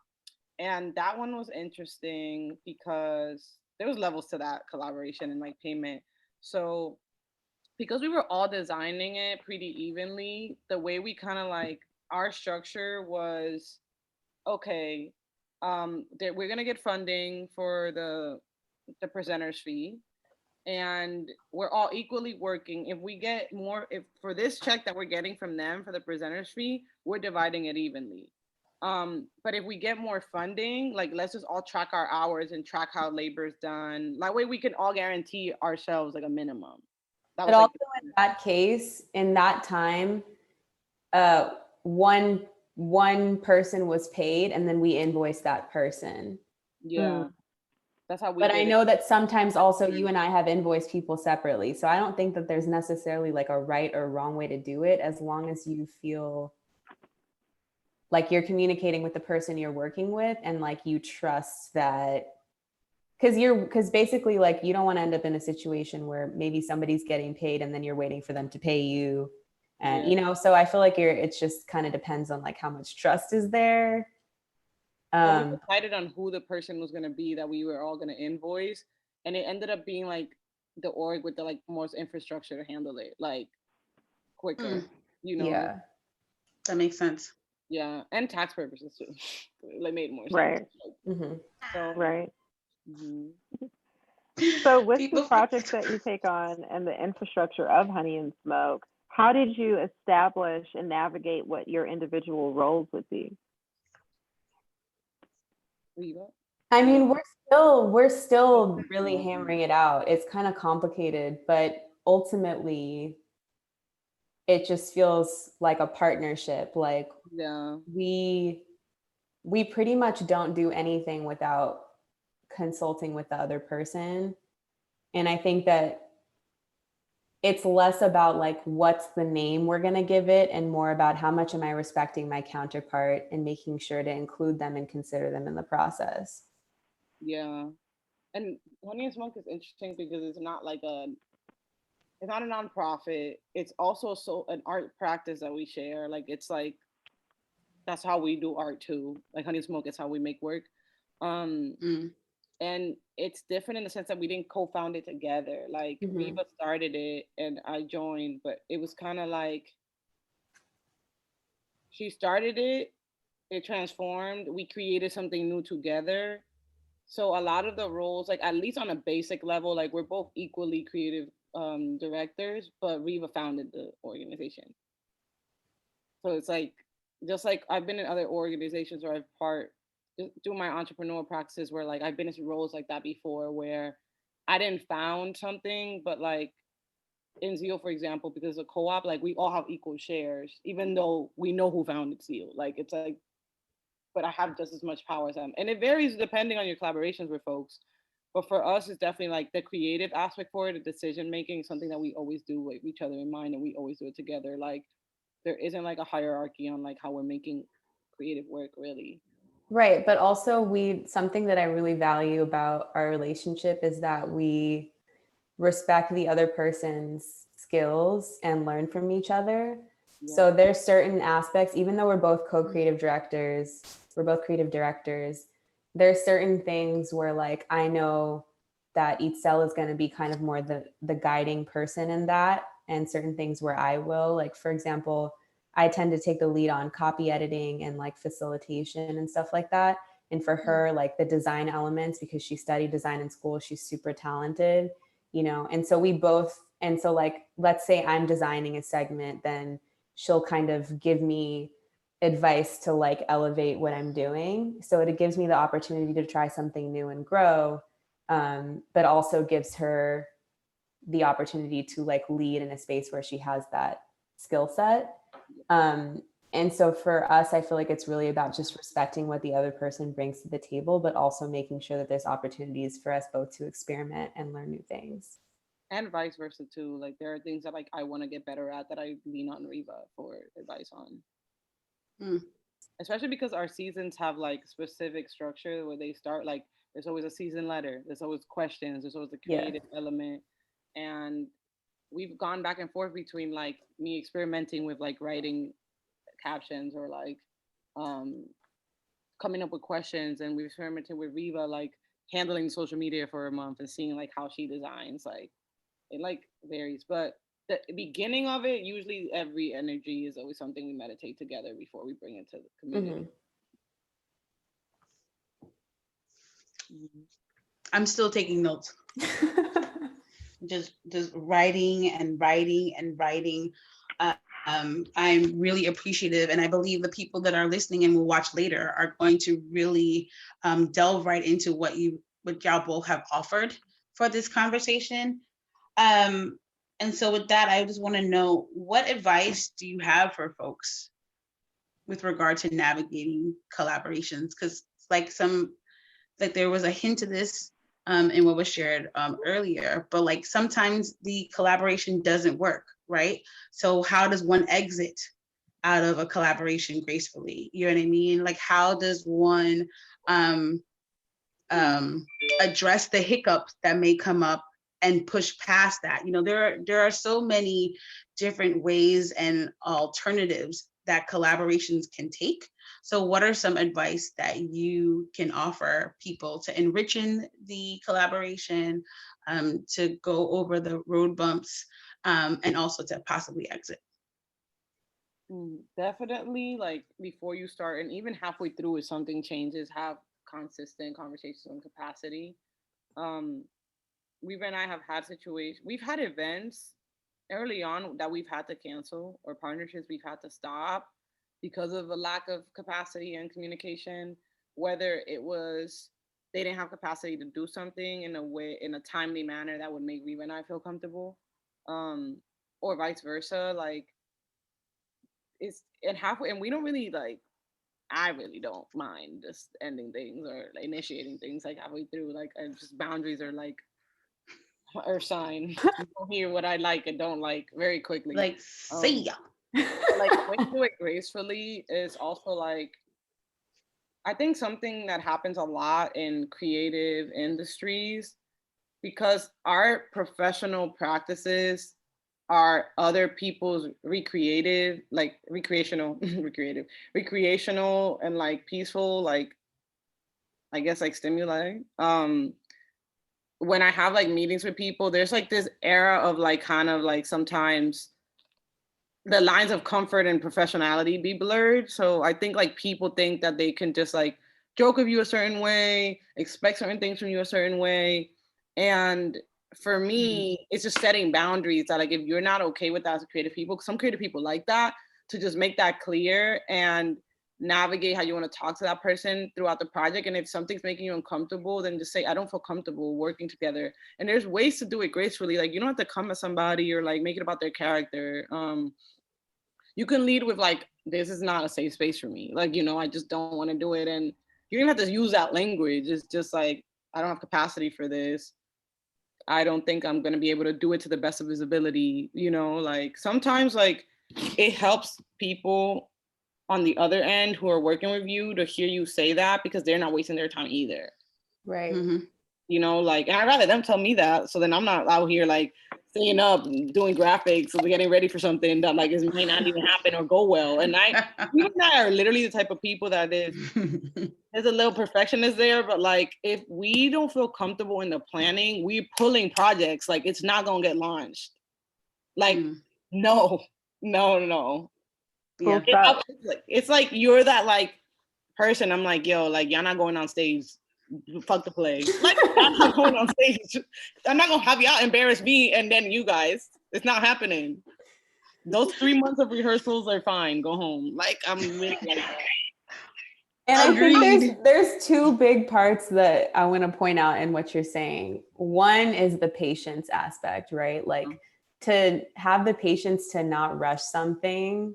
And that one was interesting because there was levels to that collaboration and like payment. So because we were all designing it pretty evenly, the way we kind of like our structure was, okay, we're gonna get funding for the presenter's fee, and we're all equally working. If we get more, if for this check that we're getting from them for the presenter's fee, we're dividing it evenly. But if we get more funding, like let's just all track our hours and track how labor is done. That way we can all guarantee ourselves like a minimum. That But was also in that case, in that time, one person was paid and then we invoiced that person. yeah. That's how we But did I it. know that sometimes also you and I have invoiced people separately. So I don't think that there's necessarily like a right or wrong way to do it, as long as you feel like you're communicating with the person you're working with and like you trust that, because basically like you don't want to end up in a situation where maybe somebody's getting paid and then you're waiting for them to pay you. And you know, so I feel like it's just kind of depends on like how much trust is there. We decided on who the person was going to be that we were all going to invoice, and it ended up being like the org with the like most infrastructure to handle it like quicker, you know. Yeah, that makes sense. Yeah, and tax purposes too. Like made more sense. Right. mm-hmm. So, Right. Mm-hmm. So with the projects that you take on and the infrastructure of Honey and Smoke, how did you establish and navigate what your individual roles would be? I mean, we're still really hammering it out. It's kind of complicated, but ultimately it just feels like a partnership. Like we pretty much don't do anything without consulting with the other person. And I think that it's less about like what's the name we're going to give it and more about how much am I respecting my counterpart and making sure to include them and consider them in the process. Yeah. And Honey and Smoke is interesting because it's not a nonprofit. It's also an art practice that we share. Like it's like that's how we do art too. Like Honey and Smoke is how we make work. And it's different in the sense that we didn't co-found it together. Like Reva started it and I joined, but it was kind of like she started it, it transformed, we created something new together. So a lot of the roles, like at least on a basic level, like we're both equally creative directors, but Reva founded the organization. So it's like, just like I've been in other organizations where I've do my entrepreneur practices where like I've been in roles like that before where I didn't found something, but like in Zeal, for example, because of co-op, like we all have equal shares, even though we know who founded Zeal. Like it's like, but I have just as much power as them. And it varies depending on your collaborations with folks. But for us, it's definitely like the creative aspect for it, the decision making, something that we always do with each other in mind, and we always do it together. Like there isn't like a hierarchy on like how we're making creative work, really. Right, but also something that I really value about our relationship is that we respect the other person's skills and learn from each other. Yeah. So there's certain aspects, even though we're both creative directors, there's certain things where like I know that Itzel is going to be kind of more the guiding person in that, and certain things where I will, like for example, I tend to take the lead on copy editing and like facilitation and stuff like that. And for her, like the design elements, because she studied design in school, she's super talented, you know? And so like, let's say I'm designing a segment, then she'll kind of give me advice to like elevate what I'm doing. So it gives me the opportunity to try something new and grow, but also gives her the opportunity to like lead in a space where she has that skill set. And so for us, I feel like it's really about just respecting what the other person brings to the table, but also making sure that there's opportunities for us both to experiment and learn new things. And vice versa too. Like there are things that like I want to get better at that I lean on Reva for advice on. Especially because our seasons have like specific structure where they start like there's always a season letter, there's always questions, there's always a creative element. And we've gone back and forth between like me experimenting with like writing captions or like coming up with questions, and we've experimented with Reva like handling social media for a month and seeing like how she designs. Like it like varies, but the beginning of it, usually every energy is always something we meditate together before we bring it to the community. I'm still taking notes. just writing and writing and writing. I'm really appreciative, and I believe the people that are listening and will watch later are going to really delve right into what y'all both have offered for this conversation. And so with that, I just want to know, what advice do you have for folks with regard to navigating collaborations? Because like there was a hint of this in what was shared earlier, but like sometimes the collaboration doesn't work, right? So how does one exit out of a collaboration gracefully? You know what I mean? Like how does one address the hiccups that may come up and push past that? You know, there are so many different ways and alternatives that collaborations can take. So what are some advice that you can offer people to enrichen the collaboration, to go over the road bumps, and also to possibly exit? Definitely, like before you start and even halfway through, if something changes, have consistent conversations on capacity. Reva and I have had situations, we've had events early on that we've had to cancel, or partnerships we've had to stop because of a lack of capacity and communication, whether it was they didn't have capacity to do something in a timely manner that would make Reva and I feel comfortable, or vice versa. Like and we don't really like, I really don't mind just ending things or initiating things like halfway through. Like just boundaries are like or sign. You don't hear what I like and don't like very quickly. Like, see ya. Like when you do it gracefully is also like, I think something that happens a lot in creative industries, because our professional practices are other people's recreational and like peaceful, like I guess like stimuli. When I have like meetings with people, there's like this era of like kind of like sometimes the lines of comfort and professionality be blurred. So I think like people think that they can just like joke with you a certain way, expect certain things from you a certain way. And for me, it's just setting boundaries that like if you're not okay with that as a creative people, some creative people like that, to just make that clear and navigate how you want to talk to that person throughout the project. And if something's making you uncomfortable, then just say, I don't feel comfortable working together. And there's ways to do it gracefully. Like you don't have to come at somebody or like make it about their character. You can lead with like, this is not a safe space for me. Like, you know, I just don't want to do it. And you don't have to use that language. It's just like, I don't have capacity for this. I don't think I'm going to be able to do it to the best of his ability. You know, like sometimes like it helps people on the other end who are working with you to hear you say that, because they're not wasting their time either. Right. You know, like, and I'd rather them tell me that, so then I'm not out here like staying up, doing graphics, or getting ready for something that like is might not even happen or go well. And you and I are literally the type of people that there's a little perfectionist there, but like if we don't feel comfortable in the planning, we're pulling projects, like it's not gonna get launched. Like no. Yeah. It's like you're that like person. I'm like, yo, like y'all not going on stage. Fuck the play. Like I'm not going on stage. I'm not gonna have y'all embarrass me and then you guys. It's not happening. those 3 months of rehearsals are fine. Go home. Like, I'm really like that. And I think Agreed. there's two big parts that I want to point out in what you're saying. One is the patience aspect, right? Like to have the patience to not rush something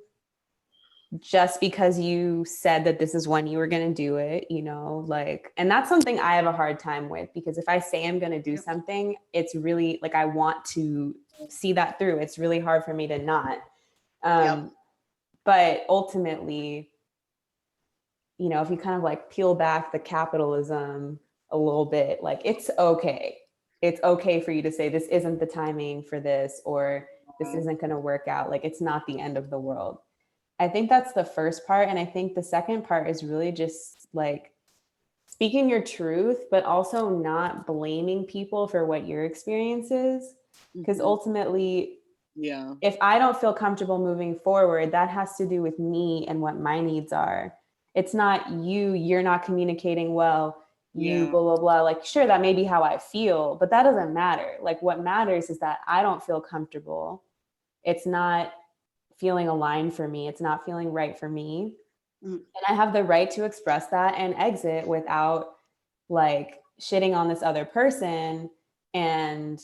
just because you said that this is when you were going to do it, you know, like, and that's something I have a hard time with, because if I say I'm going to do something, it's really like, I want to see that through. It's really hard for me to not. But ultimately, you know, if you kind of like peel back the capitalism a little bit, like it's okay. It's okay for you to say this isn't the timing for this, or this isn't going to work out. Like, it's not the end of the world. I think that's the first part. And I think the second part is really just like speaking your truth, but also not blaming people for what your experience is. Because ultimately, if I don't feel comfortable moving forward, that has to do with me and what my needs are. It's not you're not communicating well, blah, blah, blah. Like, sure, that may be how I feel, but that doesn't matter. Like, what matters is that I don't feel comfortable. It's not feeling aligned for me. It's not feeling right for me. And I have the right to express that and exit without like shitting on this other person. And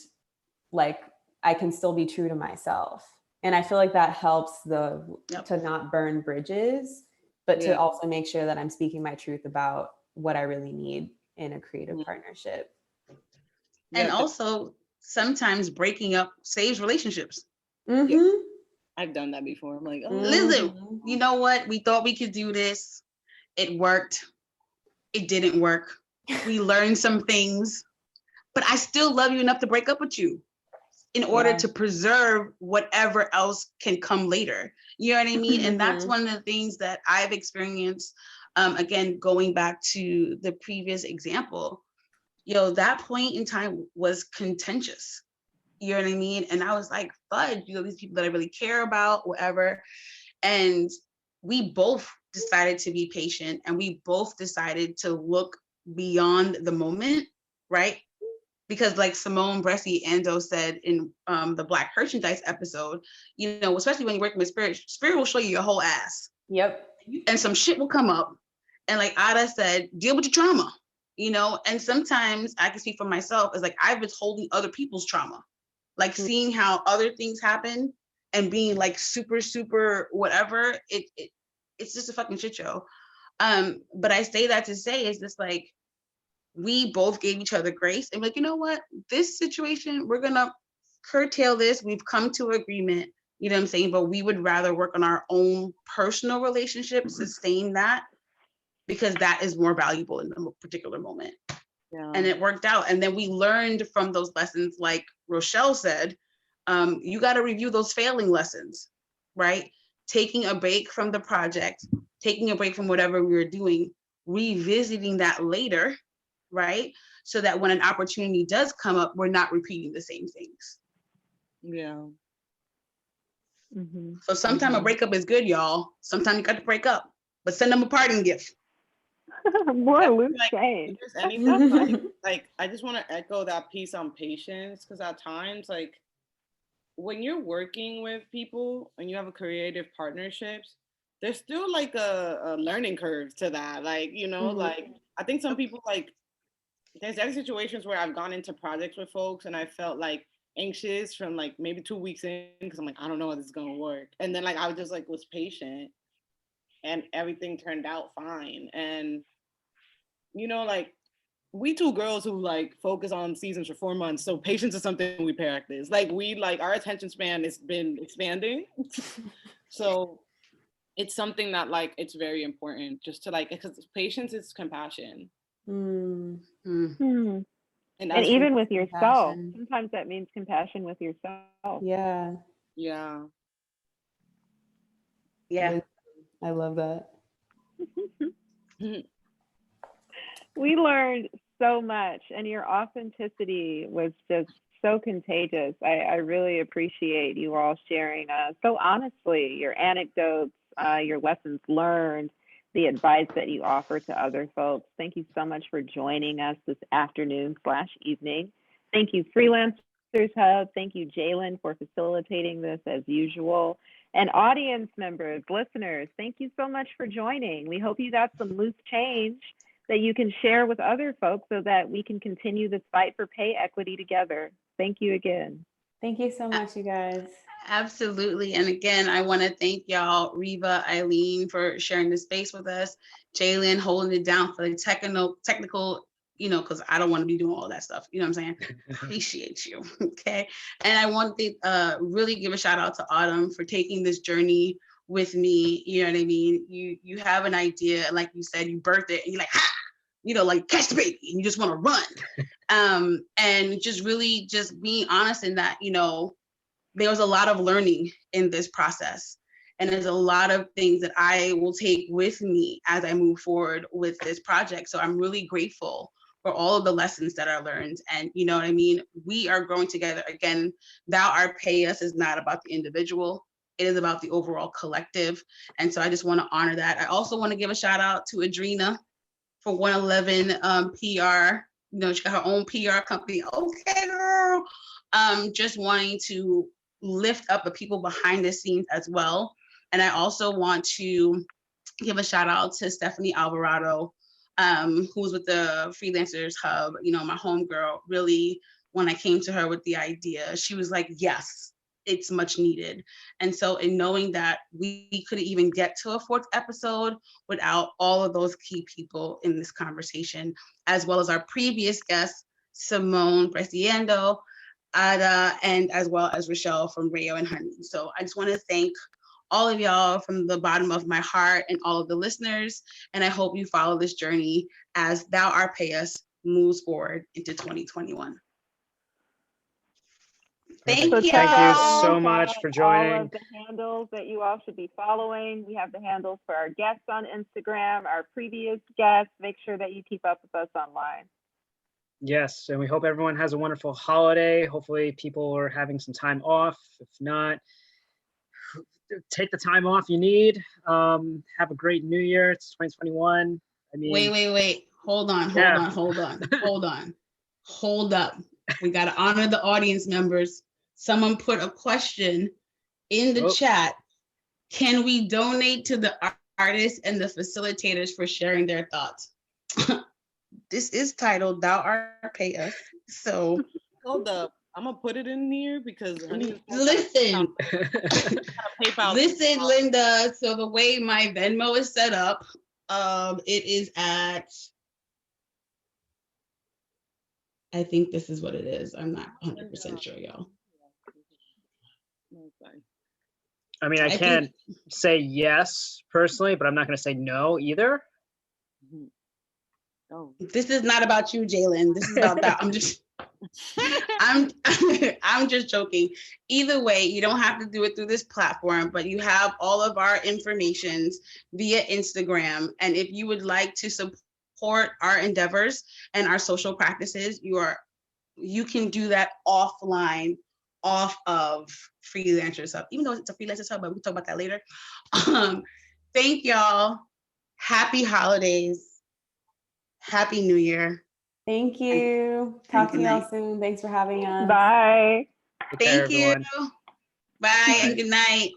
like, I can still be true to myself. And I feel like that helps to not burn bridges, but to also make sure that I'm speaking my truth about what I really need in a creative partnership. And also, sometimes breaking up saves relationships. I've done that before. I'm like, oh, listen, you know what? We thought we could do this. It worked. It didn't work. We learned some things, but I still love you enough to break up with you in order to preserve whatever else can come later. You know what I mean? And that's one of the things that I've experienced. Again, going back to the previous example, that point in time was contentious. You know what I mean? And I was like, fudge, these people that I really care about, whatever. And we both decided to be patient, and we both decided to look beyond the moment, right? Because like Simone Bressy Ando said in the Black Merchandise episode, especially when you're working with spirit will show you your whole ass. And some shit will come up. And like Ada said, deal with your trauma, and sometimes I can speak for myself as like, I've been holding other people's trauma. Like seeing how other things happen and being like super, super whatever, it's just a fucking shit show. But I say that to say is this like, we both gave each other grace and like, you know what, this situation, we're gonna curtail this. We've come to agreement, you know what I'm saying? But we would rather work on our own personal relationship, sustain that, because that is more valuable in the particular moment. And it worked out. And then we learned from those lessons, like Rochelle said, you got to review those failing lessons, right? Taking a break from the project, taking a break from whatever we were doing, revisiting that later, right? So that when an opportunity does come up, we're not repeating the same things. So sometimes a breakup is good, y'all. Sometimes you got to break up, but send them a parting gift. More loose change. Like, I just want to echo that piece on patience, because at times, like, when you're working with people and you have a creative partnerships, there's still like a learning curve to that. Like, like, I think some people, like, there's other situations where I've gone into projects with folks and I felt like anxious from like maybe 2 weeks in, because I'm like, I don't know how this is going to work. And then like, I was just like, was patient and everything turned out fine. And, like, we two girls who like focus on seasons for 4 months. So patience is something we practice. Like, our attention span has been expanding. So it's something that like, it's very important just to like, because patience is compassion. And even with yourself, sometimes that means compassion with yourself. Yeah. I love that. We learned so much, and your authenticity was just so contagious. I really appreciate you all sharing so honestly your anecdotes, your lessons learned, the advice that you offer to other folks. Thank you so much for joining us this afternoon/evening. Thank you, freelancers Freelancers Hub. Thank you, Jalen, for facilitating this as usual. And audience members, listeners, thank you so much for joining. We hope you got some loose change that you can share with other folks so that we can continue this fight for pay equity together. Thank you again. Thank you so much, you guys. Absolutely. And again, I want to thank y'all, Reva, Eileen, for sharing the space with us, Jalen holding it down for the technical, because I don't want to be doing all that stuff. You know what I'm saying? Appreciate you. Okay. And I want to really give a shout out to Autumn for taking this journey with me. You know what I mean? You have an idea, like you said, you birthed it and you're like, ha! Like catch the baby, and you just want to run. And just really just being honest in that, there was a lot of learning in this process. And there's a lot of things that I will take with me as I move forward with this project. So I'm really grateful for all of the lessons that I learned. And you know what I mean? We are growing together. Again, Thou Art Pay Us is not about the individual. It is about the overall collective. And so I just want to honor that. I also want to give a shout out to Adrena for 111 PR. She got her own PR company. Okay, girl. Just wanting to lift up the people behind the scenes as well. And I also want to give a shout out to Stephanie Alvarado, who's with the Freelancers Hub, my homegirl. Really, when I came to her with the idea, she was like, yes, it's much needed. And so in knowing that we couldn't even get to a 4th episode without all of those key people in this conversation, as well as our previous guest, Simone Presiendo, Ada, and as well as Rochelle from Rayo and Honey. So I just want to thank all of y'all from the bottom of my heart and all of the listeners. And I hope you follow this journey as Thou Art Pay Us moves forward into 2021. Thank you. Thank you so much for joining. All of the handles that you all should be following. We have the handles for our guests on Instagram, our previous guests. Make sure that you keep up with us online. Yes, and we hope everyone has a wonderful holiday. Hopefully people are having some time off. If not, take the time off you need. Have a great new year. It's 2021. I mean, wait. Hold on. Hold up. We got to honor the audience members. Someone put a question in the chat. Can we donate to the artists and the facilitators for sharing their thoughts? This is titled Thou Art Pay Us. So hold up. I'm gonna put it in here because listen, Linda. So the way my Venmo is set up, it is at, I think this is what it is. I'm not 100% sure, y'all. I mean, I can't say yes personally, but I'm not going to say no either. This is not about you, Jalen. This is about that. I'm just joking. Either way, you don't have to do it through this platform, but you have all of our informations via Instagram. And if you would like to support our endeavors and our social practices, you can do that offline, off of Freelancers Hub, even though it's a Freelancers Hub, but we'll talk about that later. Thank y'all. Happy holidays. Happy New Year. Thank you. Talk to y'all soon. Thanks for having us. Bye. Thank you. Bye and good night.